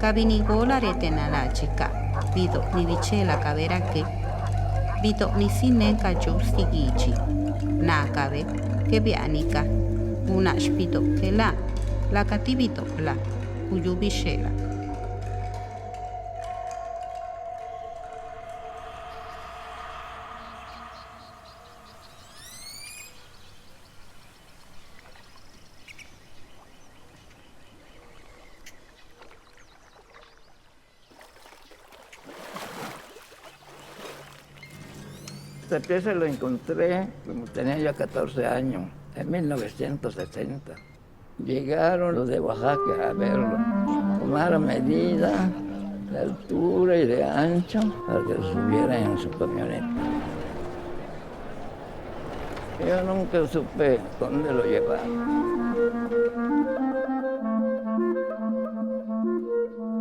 Kabinigola retena la chica, vido ni vichela caverake, vido ni sinenka justigichi, nakabe, que bianica, una spito que la cativito la, uyubichela. Esta pieza lo encontré cuando tenía yo 14 años, en 1960. Llegaron los de Oaxaca a verlo. Tomaron medida de altura y de ancho para que lo subieran en su camioneta. Yo nunca supe dónde lo llevaron.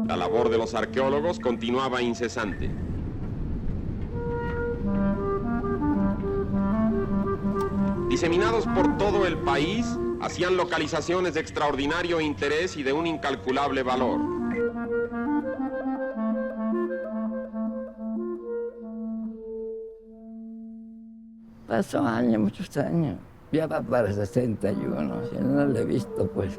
La labor de los arqueólogos continuaba incesante. Diseminados por todo el país, hacían localizaciones de extraordinario interés y de un incalculable valor. Pasó años, muchos años. Ya va para 61, si no lo he visto, pues.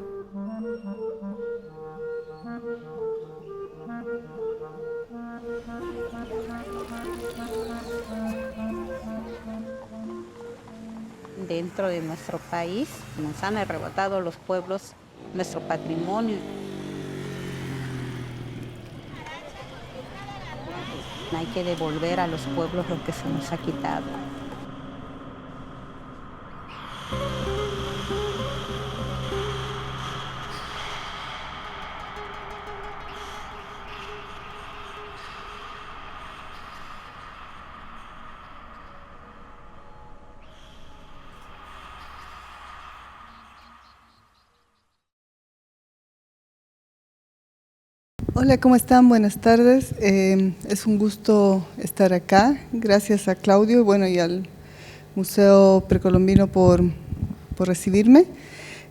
Dentro de nuestro país nos han arrebatado los pueblos nuestro patrimonio. Hay que devolver a los pueblos lo que se nos ha quitado. Hola, ¿cómo están? Buenas tardes. Es un gusto estar acá. Gracias a Claudio y al Museo Precolombino por recibirme.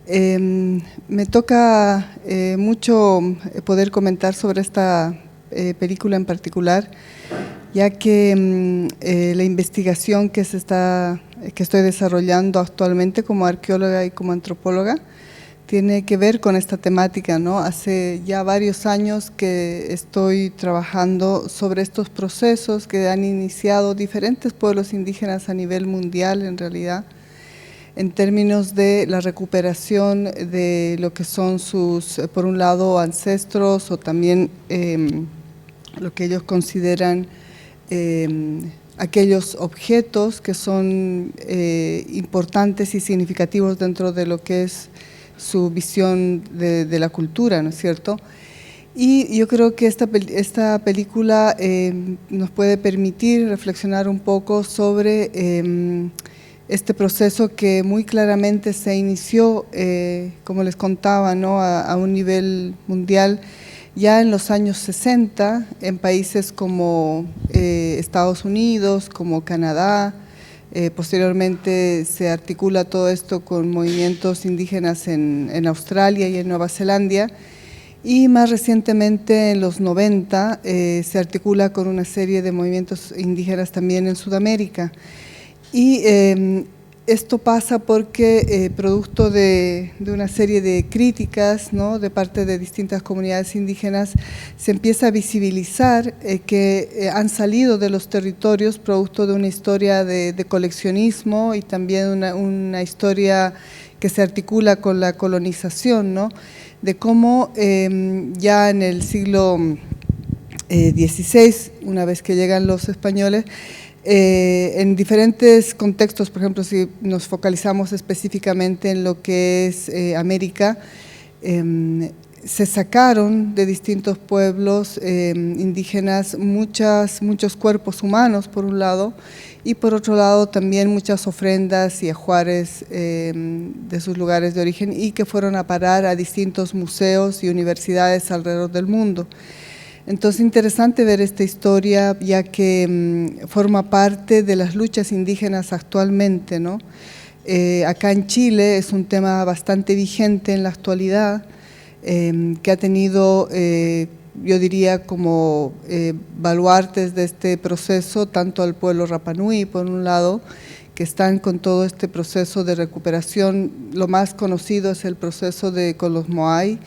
Me toca mucho poder comentar sobre esta película en particular, ya que la investigación que estoy desarrollando actualmente como arqueóloga y como antropóloga tiene que ver con esta temática, ¿no? Hace ya varios años que estoy trabajando sobre estos procesos que han iniciado diferentes pueblos indígenas a nivel mundial, en realidad, en términos de la recuperación de lo que son sus, por un lado, ancestros o también lo que ellos consideran aquellos objetos que son importantes y significativos dentro de lo que es su visión de la cultura, ¿no es cierto? Y yo creo que esta película nos puede permitir reflexionar un poco sobre este proceso que muy claramente se inició, como les contaba, ¿no? a un nivel mundial ya en los años 60, en países como Estados Unidos, como Canadá. Posteriormente se articula todo esto con movimientos indígenas en Australia y en Nueva Zelanda, y más recientemente en los 90 se articula con una serie de movimientos indígenas también en Sudamérica. Y esto pasa porque producto de una serie de críticas, ¿no? de parte de distintas comunidades indígenas, se empieza a visibilizar que han salido de los territorios producto de una historia de coleccionismo y también una historia que se articula con la colonización, ¿no? de cómo ya en el siglo XVI, una vez que llegan los españoles, en diferentes contextos, por ejemplo, si nos focalizamos específicamente en lo que es América, se sacaron de distintos pueblos indígenas muchos cuerpos humanos, por un lado, y por otro lado también muchas ofrendas y ajuares de sus lugares de origen, y que fueron a parar a distintos museos y universidades alrededor del mundo. Entonces, interesante ver esta historia, ya que forma parte de las luchas indígenas actualmente, ¿no? Acá en Chile es un tema bastante vigente en la actualidad, que ha tenido yo diría como baluartes de este proceso, tanto al pueblo Rapa Nui, por un lado, que están con todo este proceso de recuperación. Lo más conocido es el proceso con los Moai,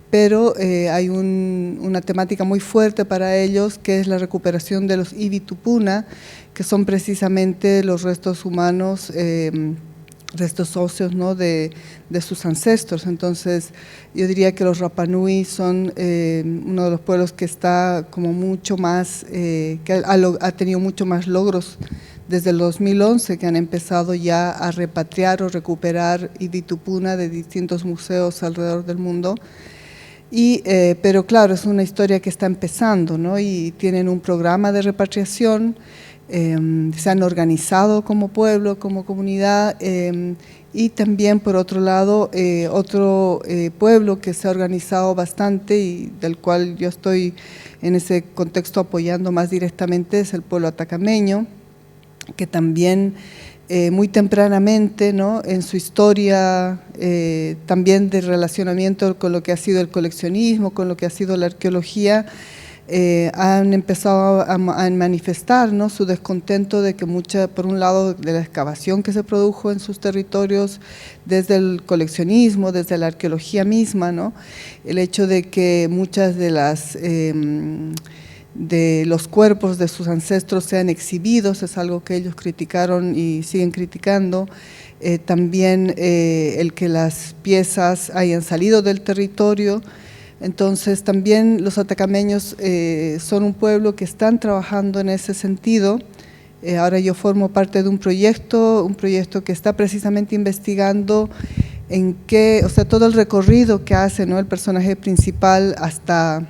pero hay una temática muy fuerte para ellos, que es la recuperación de los Ibi Tupuna, que son precisamente los restos humanos, restos óseos, ¿no?, de sus ancestros. Entonces, yo diría que los Rapa Nui son uno de los pueblos que está como mucho más, que ha tenido mucho más logros desde el 2011, que han empezado ya a repatriar o recuperar Ibi Tupuna de distintos museos alrededor del mundo. Pero claro, es una historia que está empezando, ¿no?, y tienen un programa de repatriación. Se han organizado como pueblo, como comunidad, y también por otro lado otro pueblo que se ha organizado bastante y del cual yo estoy en ese contexto apoyando más directamente es el pueblo atacameño, que también muy tempranamente, ¿no?, en su historia también de relacionamiento con lo que ha sido el coleccionismo, con lo que ha sido la arqueología, han empezado a manifestar, ¿no?, su descontento de que por un lado, de la excavación que se produjo en sus territorios desde el coleccionismo, desde la arqueología misma, ¿no?, el hecho de que muchas de los cuerpos de sus ancestros sean exhibidos, es algo que ellos criticaron y siguen criticando. También el que las piezas hayan salido del territorio. Entonces también los atacameños son un pueblo que están trabajando en ese sentido. Ahora yo formo parte de un proyecto que está precisamente investigando todo el recorrido que hace, ¿no?, el personaje principal hasta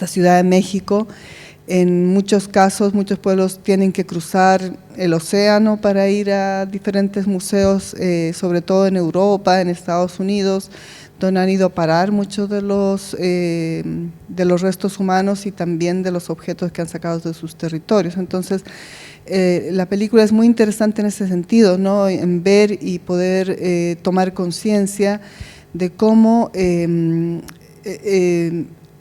Ciudad de México. En muchos casos, muchos pueblos tienen que cruzar el océano para ir a diferentes museos, sobre todo en Europa, en Estados Unidos, donde han ido a parar muchos de los restos humanos y también de los objetos que han sacado de sus territorios. Entonces, la película es muy interesante en ese sentido, ¿no?, en ver y poder tomar conciencia de cómo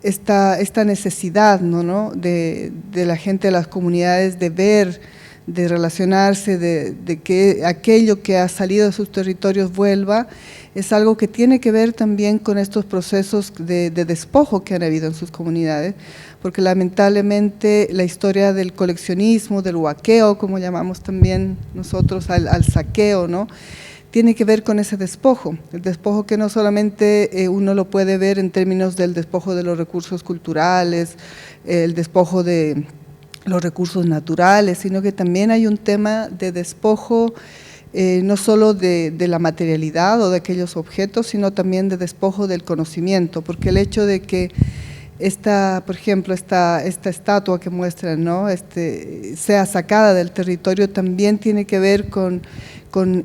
esta necesidad, ¿no?, de la gente de las comunidades de ver, de relacionarse, de que aquello que ha salido de sus territorios vuelva, es algo que tiene que ver también con estos procesos de despojo que han habido en sus comunidades, porque lamentablemente la historia del coleccionismo, del huaqueo, como llamamos también nosotros al saqueo, ¿no?, tiene que ver con ese despojo, el despojo que no solamente uno lo puede ver en términos del despojo de los recursos culturales, el despojo de los recursos naturales, sino que también hay un tema de despojo no solo de la materialidad o de aquellos objetos, sino también de despojo del conocimiento, porque el hecho de que por ejemplo, esta estatua que muestran, ¿no?, sea sacada del territorio, también tiene que ver con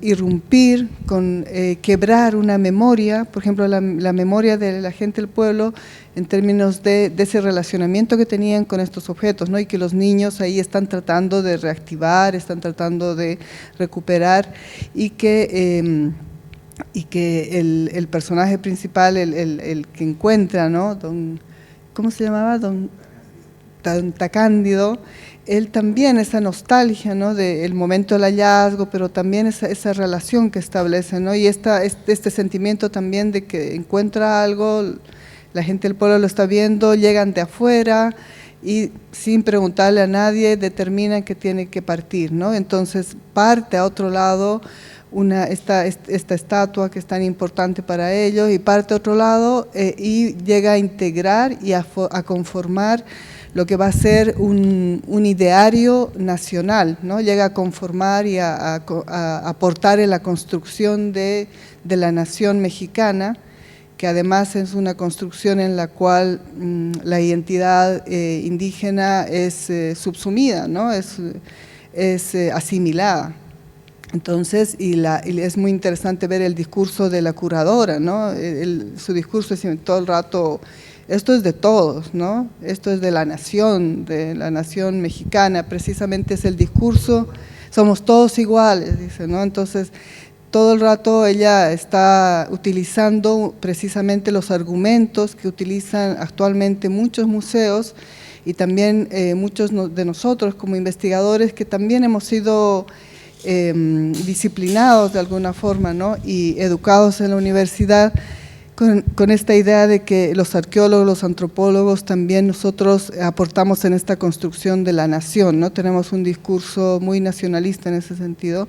irrumpir, con quebrar una memoria, por ejemplo, la memoria de la gente del pueblo en términos de ese relacionamiento que tenían con estos objetos, ¿no?, y que los niños ahí están tratando de reactivar, están tratando de recuperar, y que el personaje principal, el que encuentra, ¿no?, ¿cómo se llamaba? Don Tacándido, él también esa nostalgia, ¿no?, del momento del hallazgo, pero también esa relación que establece, ¿no?, y este sentimiento también de que encuentra algo, la gente del pueblo lo está viendo, llegan de afuera y sin preguntarle a nadie determinan que tiene que partir, ¿no? Entonces parte a otro lado esta estatua que es tan importante para ellos, y parte a otro lado y llega a integrar y a conformar lo que va a ser un ideario nacional, ¿no? Llega a conformar y a aportar en la construcción de la nación mexicana, que además es una construcción en la cual la identidad indígena es subsumida, ¿no?, es asimilada. Entonces, y es muy interesante ver el discurso de la curadora, ¿no? Su discurso es todo el rato: esto es de todos, ¿no?, esto es de la nación mexicana, precisamente es el discurso, somos todos iguales, dice, ¿no? Entonces, todo el rato ella está utilizando precisamente los argumentos que utilizan actualmente muchos museos y también muchos de nosotros como investigadores que también hemos sido disciplinados de alguna forma, ¿no? Y educados en la universidad con esta idea de que los arqueólogos, los antropólogos, también nosotros aportamos en esta construcción de la nación, ¿no? Tenemos un discurso muy nacionalista en ese sentido.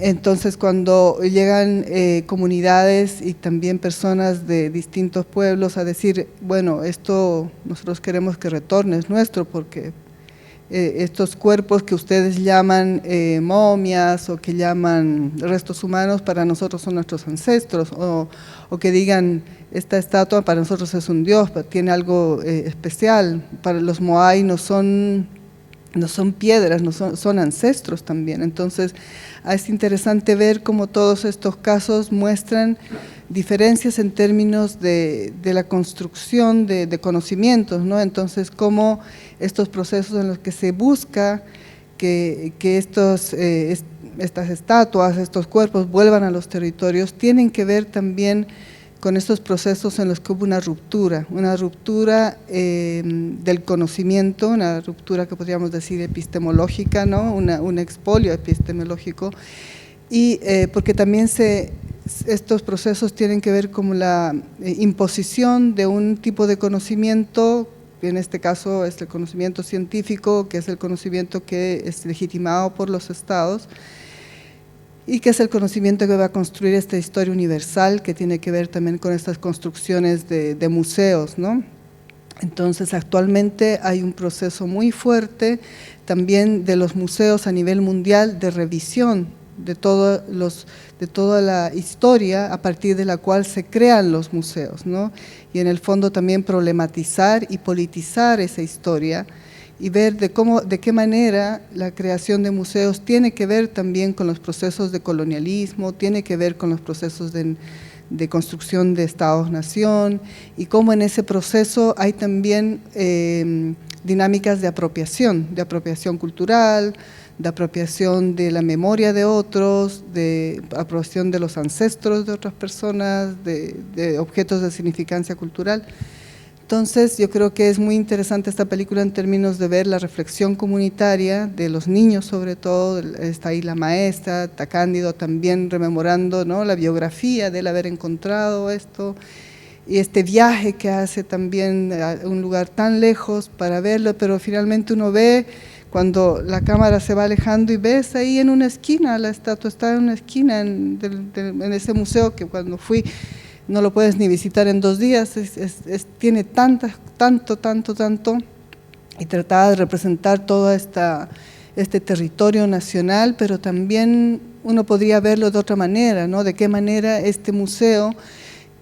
Entonces, cuando llegan comunidades y también personas de distintos pueblos a decir, bueno, esto nosotros queremos que retorne, es nuestro, porque estos cuerpos que ustedes llaman momias o que llaman restos humanos, para nosotros son nuestros ancestros, o que digan, esta estatua para nosotros es un dios, tiene algo especial, para los moai no son piedras, son ancestros también. Entonces es interesante ver cómo todos estos casos muestran diferencias en términos de la construcción de conocimientos, ¿no? Entonces, cómo estos procesos en los que se busca que estas estatuas, estos cuerpos vuelvan a los territorios, tienen que ver también con estos procesos en los que hubo una ruptura del conocimiento, una ruptura que podríamos decir epistemológica, ¿no? Un expolio epistemológico, y porque también estos procesos tienen que ver con la imposición de un tipo de conocimiento, en este caso es el conocimiento científico, que es el conocimiento que es legitimado por los estados, y que es el conocimiento que va a construir esta historia universal que tiene que ver también con estas construcciones de museos, ¿no? Entonces, actualmente hay un proceso muy fuerte también de los museos a nivel mundial de revisión de toda la historia a partir de la cual se crean los museos, ¿no? Y en el fondo también problematizar y politizar esa historia y ver de qué manera la creación de museos tiene que ver también con los procesos de colonialismo, tiene que ver con los procesos de construcción de estados-nación, y cómo en ese proceso hay también dinámicas de apropiación cultural, de apropiación de la memoria de otros, de apropiación de los ancestros de otras personas, de objetos de significancia cultural. Entonces, yo creo que es muy interesante esta película en términos de ver la reflexión comunitaria de los niños, sobre todo. Está ahí la maestra, está Cándido también rememorando, ¿no?, la biografía de él haber encontrado esto, y este viaje que hace también a un lugar tan lejos para verlo, pero finalmente uno ve cuando la cámara se va alejando y ves ahí en una esquina, la estatua está en una esquina en ese museo que cuando fui no lo puedes ni visitar en 2 días, tiene tanto, y trataba de representar todo este territorio nacional, pero también uno podría verlo de otra manera, ¿no? De qué manera este museo,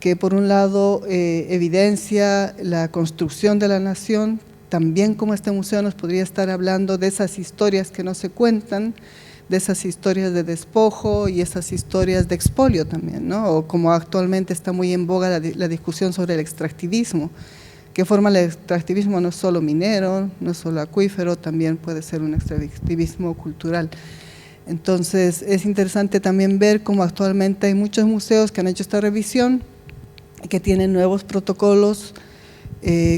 que por un lado evidencia la construcción de la nación, también como este museo nos podría estar hablando de esas historias que no se cuentan, de esas historias de despojo y esas historias de expolio también, ¿no? O como actualmente está muy en boga la discusión sobre el extractivismo. ¿Qué forma el extractivismo? No es solo minero, no es solo acuífero, también puede ser un extractivismo cultural. Entonces, es interesante también ver cómo actualmente hay muchos museos que han hecho esta revisión, que tienen nuevos protocolos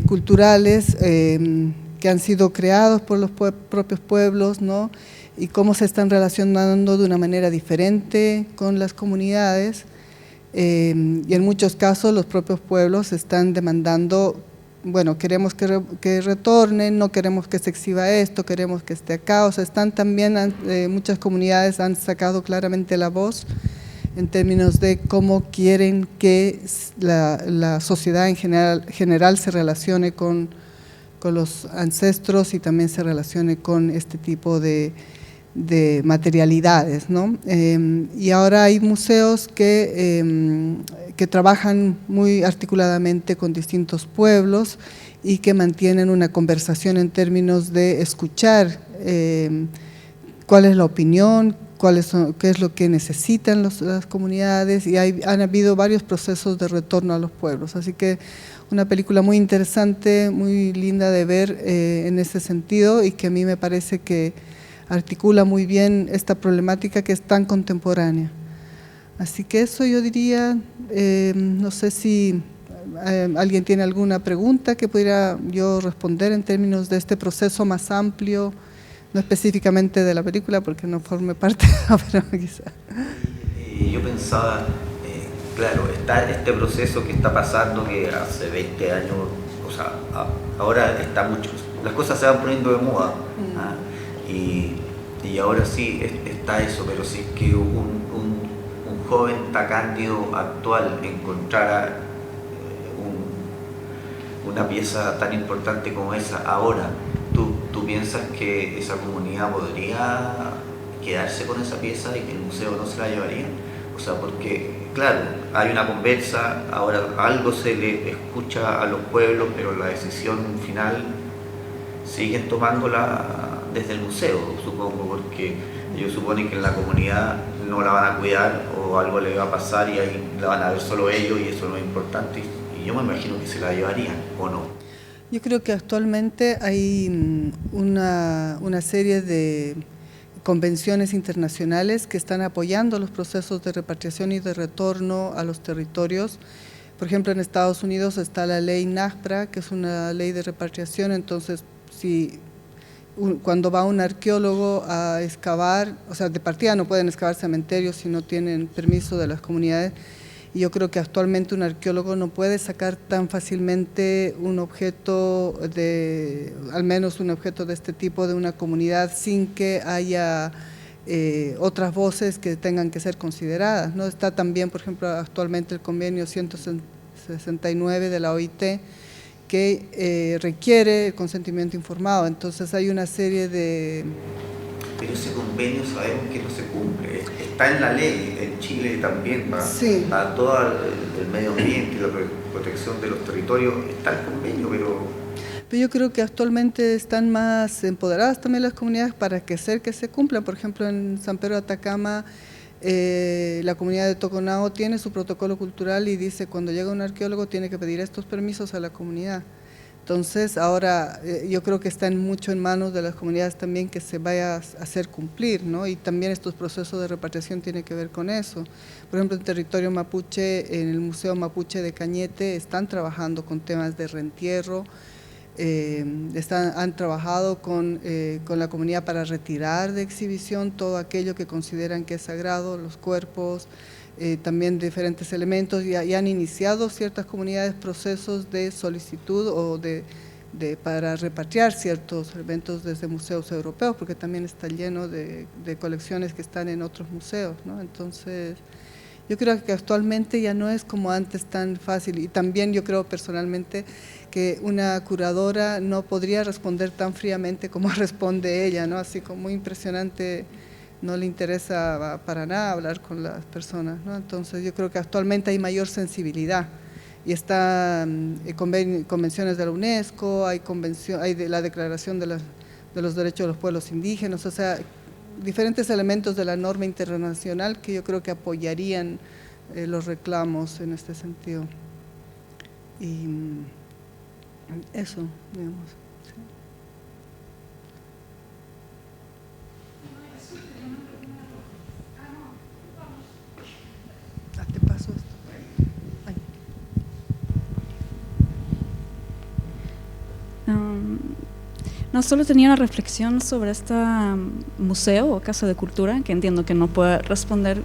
culturales que han sido creados por los propios pueblos, ¿no? Y cómo se están relacionando de una manera diferente con las comunidades, y en muchos casos los propios pueblos están demandando, bueno, queremos que retornen, no queremos que se exhiba esto, queremos que esté acá. O sea, están también, muchas comunidades han sacado claramente la voz en términos de cómo quieren que la sociedad en general se relacione con los ancestros y también se relacione con este tipo de materialidades, ¿no? Y ahora hay museos que trabajan muy articuladamente con distintos pueblos y que mantienen una conversación en términos de escuchar cuál es la opinión, qué es lo que necesitan las comunidades, y han habido varios procesos de retorno a los pueblos. Así que una película muy interesante, muy linda de ver en ese sentido, y que a mí me parece que articula muy bien esta problemática que es tan contemporánea. Así que eso yo diría, no sé si alguien tiene alguna pregunta que pudiera yo responder en términos de este proceso más amplio, no específicamente de la película porque no forme parte, pero quizá. Yo pensaba, claro, está este proceso que está pasando que hace 20 años, o sea, ahora está mucho, las cosas se van poniendo de moda, y ahora sí está eso, pero si es que un joven tacándido actual encontrara una pieza tan importante como esa ahora, ¿tú piensas que esa comunidad podría quedarse con esa pieza y que el museo no se la llevaría? O sea, porque, claro, hay una conversa, ahora algo se le escucha a los pueblos, pero la decisión final siguen tomándola desde el museo, supongo, porque ellos suponen que en la comunidad no la van a cuidar o algo le va a pasar y ahí la van a ver solo ellos y eso no es importante. Y yo me imagino que se la llevarían, ¿o no? Yo creo que actualmente hay una serie de convenciones internacionales que están apoyando los procesos de repatriación y de retorno a los territorios. Por ejemplo, en Estados Unidos está la ley NAGPRA, que es una ley de repatriación. Entonces, cuando va un arqueólogo a excavar, o sea, de partida no pueden excavar cementerios si no tienen permiso de las comunidades, y yo creo que actualmente un arqueólogo no puede sacar tan fácilmente un objeto al menos un objeto de este tipo de una comunidad sin que haya otras voces que tengan que ser consideradas, ¿no? Está también, por ejemplo, actualmente el convenio 169 de la OIT que requiere el consentimiento informado. Entonces hay una serie de... Pero ese convenio sabemos que no se cumple, está en la ley, en Chile también, para todo el medio ambiente y la protección de los territorios, está el convenio, pero yo creo que actualmente están más empoderadas también las comunidades para hacer que se cumplan. Por ejemplo, en San Pedro de Atacama, la comunidad de Toconao tiene su protocolo cultural y dice cuando llega un arqueólogo tiene que pedir estos permisos a la comunidad. Entonces ahora yo creo que está mucho en manos de las comunidades también que se vaya a hacer cumplir, ¿no? Y también estos procesos de repatriación tienen que ver con eso. Por ejemplo, en territorio mapuche, en el Museo Mapuche de Cañete, están trabajando con temas de reentierro, han trabajado con la comunidad para retirar de exhibición todo aquello que consideran que es sagrado, los cuerpos, también diferentes elementos, y han iniciado ciertas comunidades procesos de solicitud o para repatriar ciertos elementos desde museos europeos, porque también está lleno de colecciones que están en otros museos, ¿no? Entonces, yo creo que actualmente ya no es como antes tan fácil, y también yo creo personalmente que una curadora no podría responder tan fríamente como responde ella, ¿no? Así como muy impresionante, no le interesa para nada hablar con las personas, ¿no? Entonces yo creo que actualmente hay mayor sensibilidad y están convenciones de la UNESCO, hay de la Declaración de los Derechos de los Pueblos Indígenas, o sea, diferentes elementos de la norma internacional que yo creo que apoyarían los reclamos en este sentido. Y eso, digamos. ¿Sí? Te paso esto. Ay. No, solo tenía una reflexión sobre este museo o casa de cultura, que entiendo que no puede responder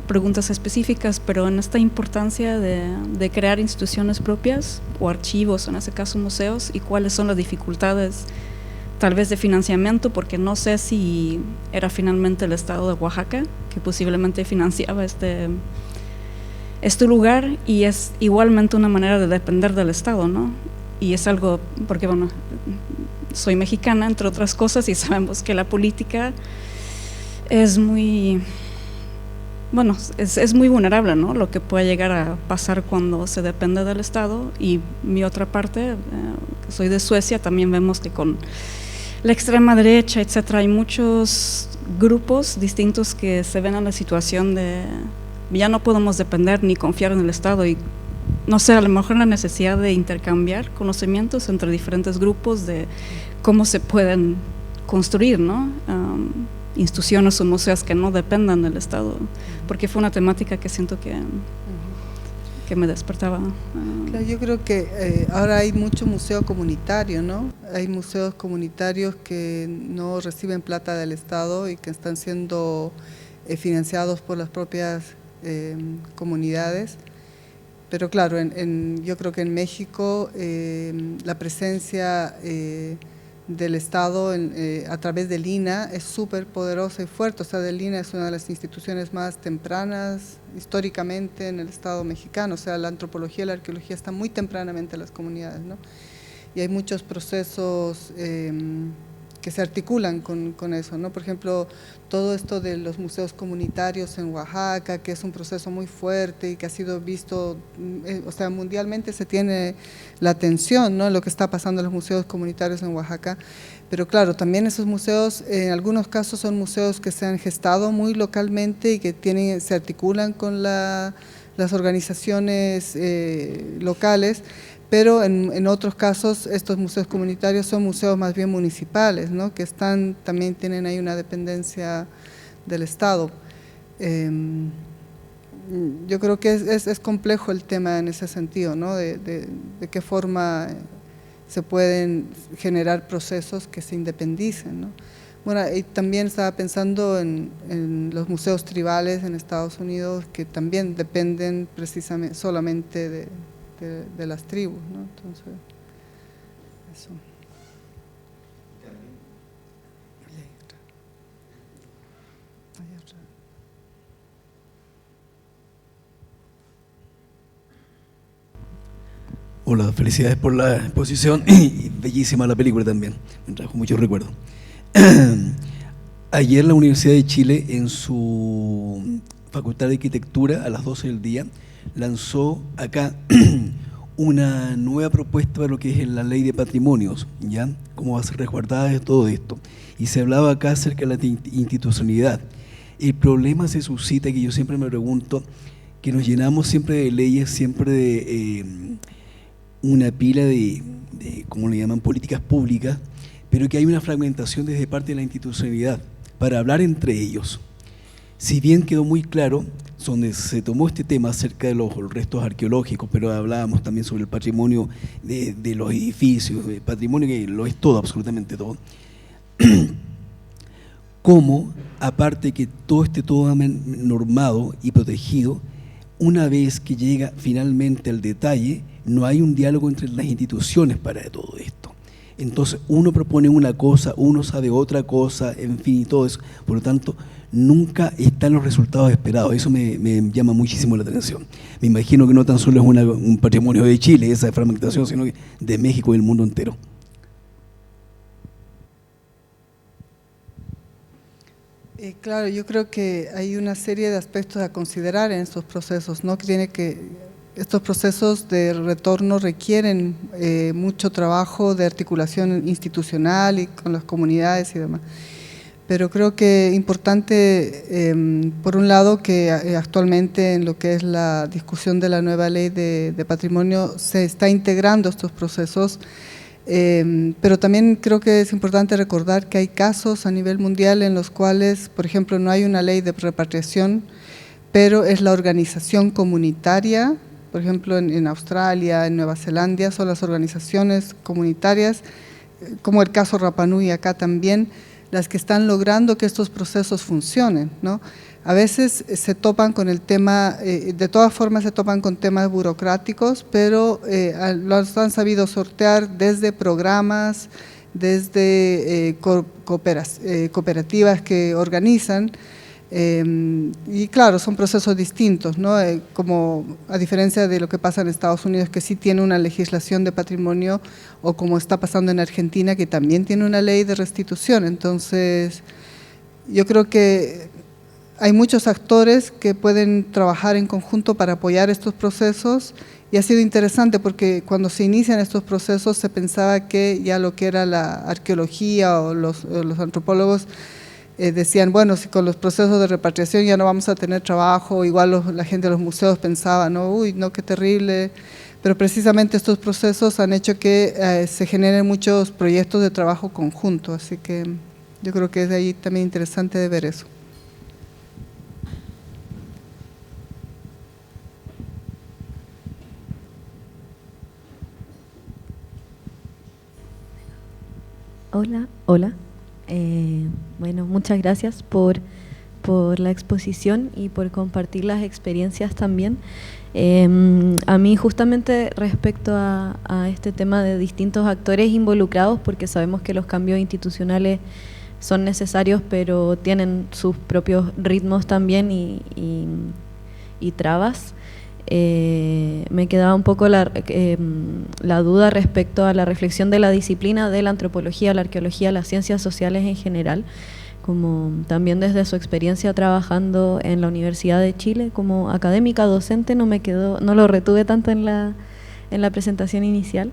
preguntas específicas, pero en esta importancia de crear instituciones propias o archivos, en ese caso museos, y cuáles son las dificultades tal vez de financiamiento, porque no sé si era finalmente el estado de Oaxaca que posiblemente financiaba este lugar, y es igualmente una manera de depender del Estado, ¿no? Y es algo, porque bueno, soy mexicana, entre otras cosas, y sabemos que la política es muy, bueno, es muy vulnerable, ¿no? Lo que puede llegar a pasar cuando se depende del Estado. Y mi otra parte, que soy de Suecia, también vemos que con la extrema derecha, etcétera, hay muchos grupos distintos que se ven en la situación de ya no podemos depender ni confiar en el Estado, y no sé, a lo mejor la necesidad de intercambiar conocimientos entre diferentes grupos de cómo se pueden construir, ¿no? instituciones o museos que no dependan del Estado, porque fue una temática que siento que me despertaba. Claro, yo creo que ahora hay mucho museo comunitario, ¿no? Hay museos comunitarios que no reciben plata del Estado y que están siendo financiados por las propias comunidades. Pero claro, yo creo que en México la presencia del Estado a través del INAH es súper poderosa y fuerte. O sea, el INAH es una de las instituciones más tempranas históricamente en el Estado mexicano. O sea, la antropología y la arqueología están muy tempranamente en las comunidades, ¿no? Y hay muchos procesos que se articulan con eso, ¿no? Por ejemplo, todo esto de los museos comunitarios en Oaxaca, que es un proceso muy fuerte y que ha sido visto, o sea, mundialmente se tiene la atención, ¿no?, lo que está pasando en los museos comunitarios en Oaxaca, pero claro, también esos museos, en algunos casos son museos que se han gestado muy localmente y que se articulan con las organizaciones locales, pero en otros casos estos museos comunitarios son museos más bien municipales, ¿no?, que también tienen ahí una dependencia del Estado. Yo creo que es complejo el tema en ese sentido, ¿no?, de qué forma se pueden generar procesos que se independicen, ¿no? Bueno, y también estaba pensando en los museos tribales en Estados Unidos, que también dependen precisamente solamente de las tribus, ¿no? Entonces, eso. Hola, felicidades por la exposición y bellísima la película también, me trajo muchos recuerdos. Ayer la Universidad de Chile, en su Facultad de Arquitectura, a las 12 del día, lanzó acá una nueva propuesta para lo que es la ley de patrimonios, ¿ya? Cómo va a ser resguardada de todo esto. Y se hablaba acá acerca de la institucionalidad. El problema se suscita, que yo siempre me pregunto, que nos llenamos siempre de leyes, siempre de una pila de, ¿cómo le llaman?, políticas públicas, pero que hay una fragmentación desde parte de la institucionalidad para hablar entre ellos. Si bien quedó muy claro, donde se tomó este tema acerca de los restos arqueológicos, pero hablábamos también sobre el patrimonio de los edificios, el patrimonio que lo es todo, absolutamente todo, como, aparte que todo esté todo normado y protegido, una vez que llega finalmente al detalle, no hay un diálogo entre las instituciones para todo esto. Entonces uno propone una cosa, uno sabe otra cosa, en fin, y todo eso. Por lo tanto, nunca están los resultados esperados. Eso me llama muchísimo la atención. Me imagino que no tan solo es un patrimonio de Chile, esa fragmentación, sino que de México y el mundo entero. Claro, yo creo que hay una serie de aspectos a considerar en estos procesos, ¿no? Estos procesos de retorno requieren mucho trabajo de articulación institucional y con las comunidades y demás. Pero creo que es importante, por un lado, que actualmente en lo que es la discusión de la nueva ley de patrimonio se está integrando estos procesos, pero también creo que es importante recordar que hay casos a nivel mundial en los cuales, por ejemplo, no hay una ley de repatriación, pero es la organización comunitaria. Por ejemplo, en Australia, en Nueva Zelanda, son las organizaciones comunitarias, como el caso Rapa Nui acá también, las que están logrando que estos procesos funcionen, ¿no? A veces se topan con el tema, de todas formas se topan con temas burocráticos, pero los han sabido sortear desde programas, desde cooperativas que organizan, y claro, son procesos distintos, ¿no? Como a diferencia de lo que pasa en Estados Unidos, que sí tiene una legislación de patrimonio, o como está pasando en Argentina, que también tiene una ley de restitución. Entonces, yo creo que hay muchos actores que pueden trabajar en conjunto para apoyar estos procesos, y ha sido interesante porque cuando se inician estos procesos se pensaba que ya lo que era la arqueología o los antropólogos decían, bueno, si con los procesos de repatriación ya no vamos a tener trabajo, igual la gente de los museos pensaba, no, uy, no, qué terrible, pero precisamente estos procesos han hecho que se generen muchos proyectos de trabajo conjunto, así que Yo creo que es ahí también interesante de ver eso. Hola. Bueno, muchas gracias por la exposición y por compartir las experiencias también. A mí justamente respecto a este tema de distintos actores involucrados, porque sabemos que los cambios institucionales son necesarios, pero tienen sus propios ritmos también y trabas. Me quedaba un poco la duda respecto a la reflexión de la disciplina de la antropología, la arqueología, las ciencias sociales en general, como también desde su experiencia trabajando en la Universidad de Chile como académica, docente, no lo retuve tanto en la presentación inicial,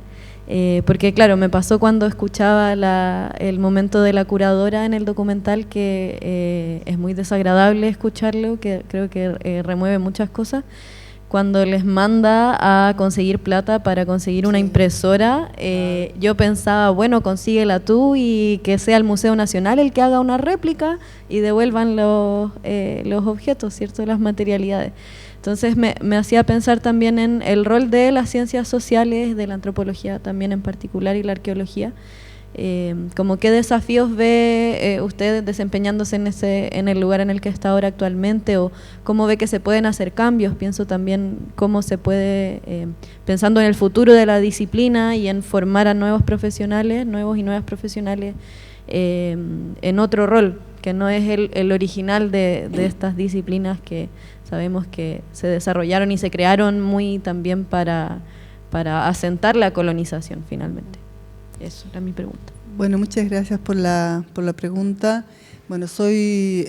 porque claro, me pasó cuando escuchaba el momento de la curadora en el documental que es muy desagradable escucharlo, que creo que remueve muchas cosas. Cuando les manda a conseguir plata para conseguir una impresora, yo pensaba, bueno, consíguela tú y que sea el Museo Nacional el que haga una réplica y devuelvan los objetos, ¿cierto?, las materialidades. Entonces me hacía pensar también en el rol de las ciencias sociales, de la antropología también en particular y la arqueología, como qué desafíos ve usted desempeñándose en el lugar en el que está ahora actualmente, o cómo ve que se pueden hacer cambios. Pienso también cómo se puede, pensando en el futuro de la disciplina y en formar a nuevos y nuevas profesionales en otro rol, que no es el original de estas disciplinas que sabemos que se desarrollaron y se crearon muy también para asentar la colonización finalmente. Eso era mi pregunta. Bueno, muchas gracias por la pregunta. Bueno, soy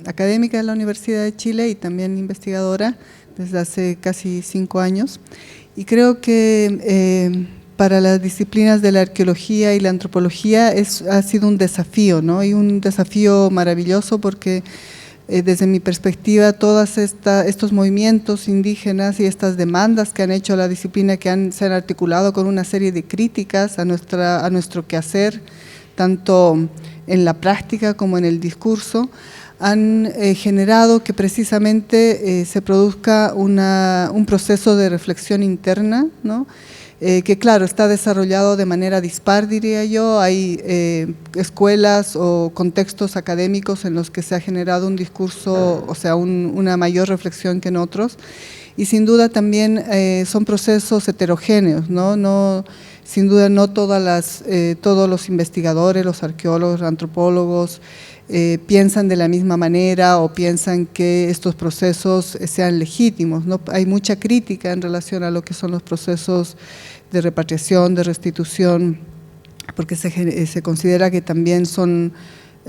académica de la Universidad de Chile y también investigadora desde hace casi 5 años. Y creo que para las disciplinas de la arqueología y la antropología ha sido un desafío, ¿no? Y un desafío maravilloso porque desde mi perspectiva, todos estos movimientos indígenas y estas demandas que han hecho a la disciplina, que se han articulado con una serie de críticas a nuestro quehacer, tanto en la práctica como en el discurso, han generado que precisamente se produzca un proceso de reflexión interna, ¿no? Que claro, está desarrollado de manera dispar, diría yo. Hay escuelas o contextos académicos en los que se ha generado un discurso, o sea, una mayor reflexión que en otros, y sin duda también son procesos heterogéneos, ¿no? Sin duda no todos los investigadores, los arqueólogos, los antropólogos piensan de la misma manera o piensan que estos procesos sean legítimos, ¿no? Hay mucha crítica en relación a lo que son los procesos de repatriación, de restitución, porque se considera que también son,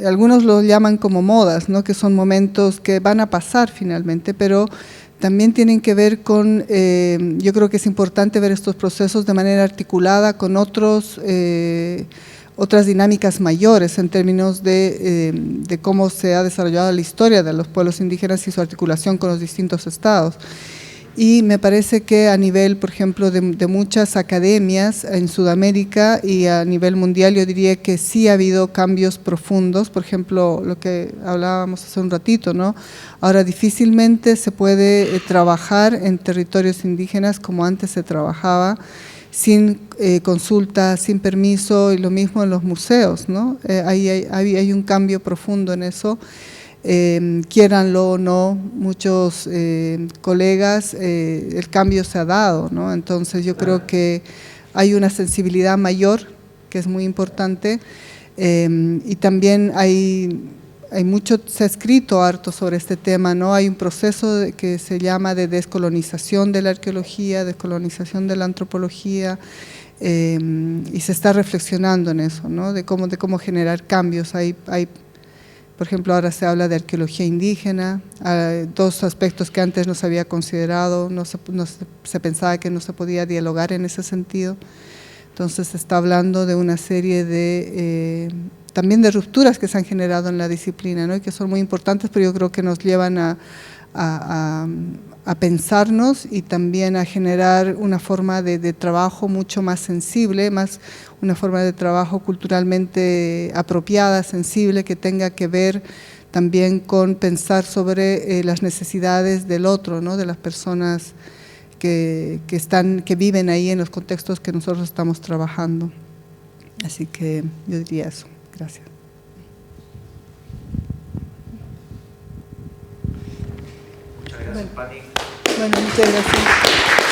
algunos lo llaman como modas, ¿no? Que son momentos que van a pasar finalmente, pero también tienen que ver con, yo creo que es importante ver estos procesos de manera articulada con otras dinámicas mayores en términos de cómo se ha desarrollado la historia de los pueblos indígenas y su articulación con los distintos estados. Y me parece que a nivel, por ejemplo, de muchas academias en Sudamérica y a nivel mundial, yo diría que sí ha habido cambios profundos. Por ejemplo, lo que hablábamos hace un ratito, ¿no? Ahora difícilmente se puede trabajar en territorios indígenas como antes se trabajaba, sin consulta, sin permiso, y lo mismo en los museos, ¿no? Hay un cambio profundo en eso. Quiéranlo o no, muchos colegas, el cambio se ha dado, ¿no? Entonces yo creo que hay una sensibilidad mayor, que es muy importante, y también hay mucho, se ha escrito harto sobre este tema, ¿no? Hay un proceso que se llama de descolonización de la arqueología, descolonización de la antropología, y se está reflexionando en eso, ¿no? De cómo generar cambios. Por ejemplo, ahora se habla de arqueología indígena, dos aspectos que antes no se había considerado, se pensaba que no se podía dialogar en ese sentido. Entonces se está hablando de una serie también de rupturas que se han generado en la disciplina, ¿no? Y que son muy importantes, pero yo creo que nos llevan a pensarnos y también a generar una forma de trabajo mucho más sensible, una forma de trabajo culturalmente apropiada, sensible, que tenga que ver también con pensar sobre las necesidades del otro, ¿no? De las personas que viven ahí en los contextos que nosotros estamos trabajando. Así que yo diría eso. Gracias. Muchas gracias, Pati. Bueno, muchas gracias.